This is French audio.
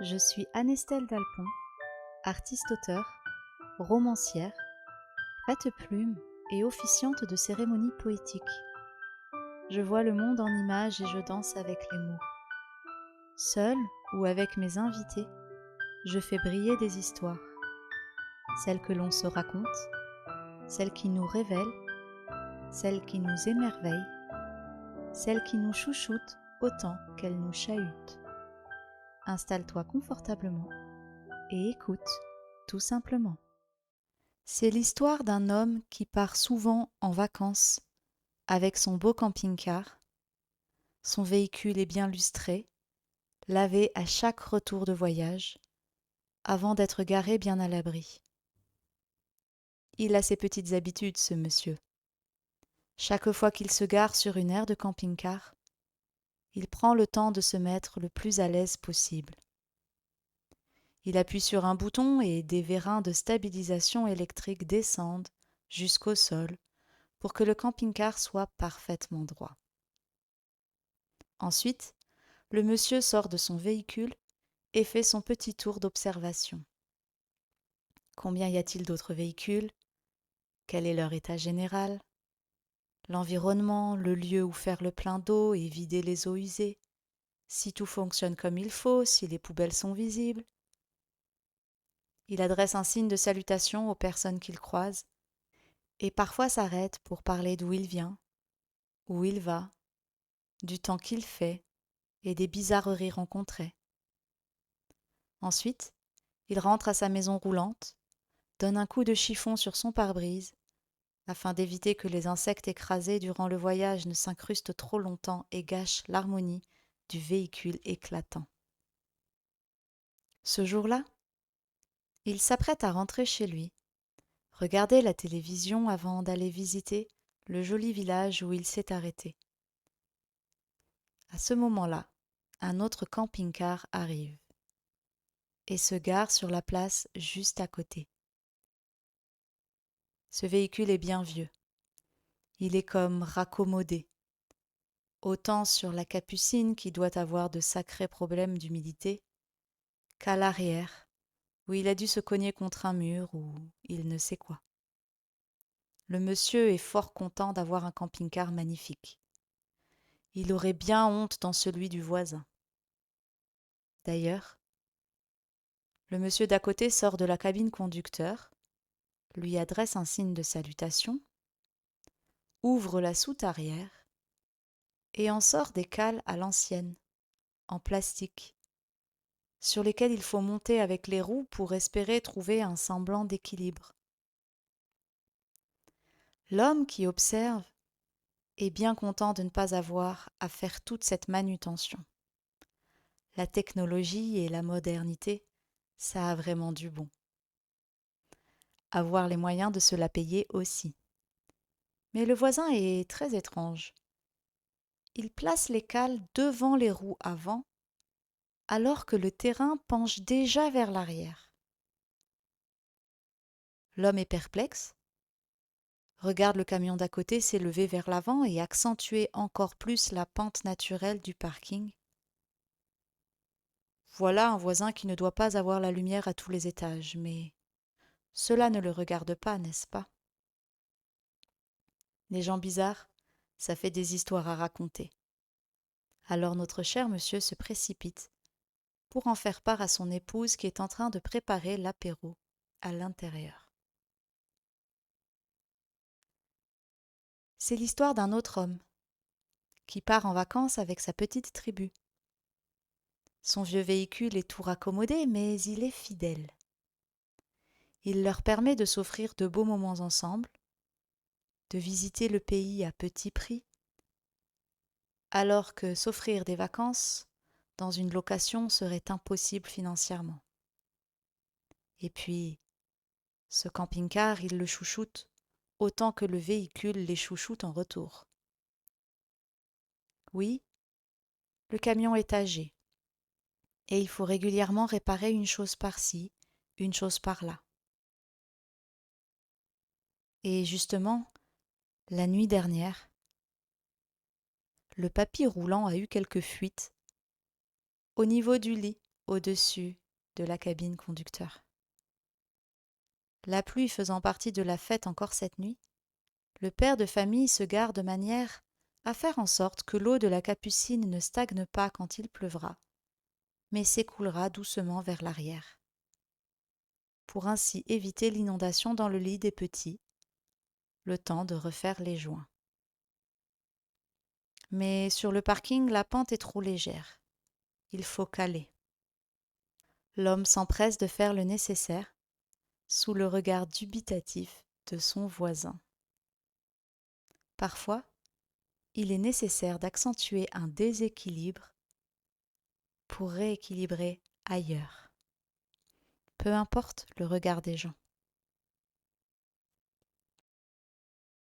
Je suis Anestelle Dalpon, artiste-auteur, romancière, prête-plume et officiante de cérémonies poétiques. Je vois le monde en images et je danse avec les mots. Seule ou avec mes invités, je fais briller des histoires. Celles que l'on se raconte, celles qui nous révèlent, celles qui nous émerveillent, celles qui nous chouchoutent autant qu'elles nous chahutent. Installe-toi confortablement et écoute, tout simplement. C'est l'histoire d'un homme qui part souvent en vacances avec son beau camping-car. Son véhicule est bien lustré, lavé à chaque retour de voyage, avant d'être garé bien à l'abri. Il a ses petites habitudes, ce monsieur. Chaque fois qu'il se gare sur une aire de camping-car, il prend le temps de se mettre le plus à l'aise possible. Il appuie sur un bouton et des vérins de stabilisation électrique descendent jusqu'au sol pour que le camping-car soit parfaitement droit. Ensuite, le monsieur sort de son véhicule et fait son petit tour d'observation. Combien y a-t-il d'autres véhicules? Quel est leur état général? L'environnement, le lieu où faire le plein d'eau et vider les eaux usées? Si tout fonctionne comme il faut, si les poubelles sont visibles? Il adresse un signe de salutation aux personnes qu'il croise et parfois s'arrête pour parler d'où il vient, où il va, du temps qu'il fait et des bizarreries rencontrées. Ensuite, il rentre à sa maison roulante, donne un coup de chiffon sur son pare-brise afin d'éviter que les insectes écrasés durant le voyage ne s'incrustent trop longtemps et gâchent l'harmonie du véhicule éclatant. Ce jour-là, il s'apprête à rentrer chez lui, regarder la télévision avant d'aller visiter le joli village où il s'est arrêté. À ce moment-là, un autre camping-car arrive et se gare sur la place juste à côté. Ce véhicule est bien vieux. Il est comme raccommodé, autant sur la capucine qui doit avoir de sacrés problèmes d'humidité, qu'à l'arrière, où il a dû se cogner contre un mur ou il ne sait quoi. Le monsieur est fort content d'avoir un camping-car magnifique. Il aurait bien honte dans celui du voisin. D'ailleurs, le monsieur d'à côté sort de la cabine conducteur, lui adresse un signe de salutation, ouvre la soute arrière et en sort des cales à l'ancienne, en plastique, sur lesquelles il faut monter avec les roues pour espérer trouver un semblant d'équilibre. L'homme qui observe est bien content de ne pas avoir à faire toute cette manutention. La technologie et la modernité, ça a vraiment du bon. Avoir les moyens de se la payer aussi. Mais le voisin est très étrange. Il place les cales devant les roues avant, alors que le terrain penche déjà vers l'arrière. L'homme est perplexe, regarde le camion d'à côté s'élever vers l'avant et accentuer encore plus la pente naturelle du parking. Voilà un voisin qui ne doit pas avoir la lumière à tous les étages, mais cela ne le regarde pas, n'est-ce pas? Les gens bizarres, ça fait des histoires à raconter. Alors notre cher monsieur se précipite pour en faire part à son épouse qui est en train de préparer l'apéro à l'intérieur. C'est l'histoire d'un autre homme qui part en vacances avec sa petite tribu. Son vieux véhicule est tout raccommodé, mais il est fidèle. Il leur permet de s'offrir de beaux moments ensemble, de visiter le pays à petit prix, alors que s'offrir des vacances dans une location serait impossible financièrement. Et puis, ce camping-car, il le chouchoute autant que le véhicule les chouchoute en retour. Oui, le camion est âgé, et il faut régulièrement réparer une chose par-ci, une chose par-là. Et justement, la nuit dernière, le papy roulant a eu quelques fuites au niveau du lit au-dessus de la cabine conducteur. La pluie faisant partie de la fête encore cette nuit, le père de famille se gare de manière à faire en sorte que l'eau de la Capucine ne stagne pas quand il pleuvra, mais s'écoulera doucement vers l'arrière, pour ainsi éviter l'inondation dans le lit des petits, le temps de refaire les joints. Mais sur le parking, la pente est trop légère. Il faut caler. L'homme s'empresse de faire le nécessaire, sous le regard dubitatif de son voisin. Parfois, il est nécessaire d'accentuer un déséquilibre pour rééquilibrer ailleurs. Peu importe le regard des gens.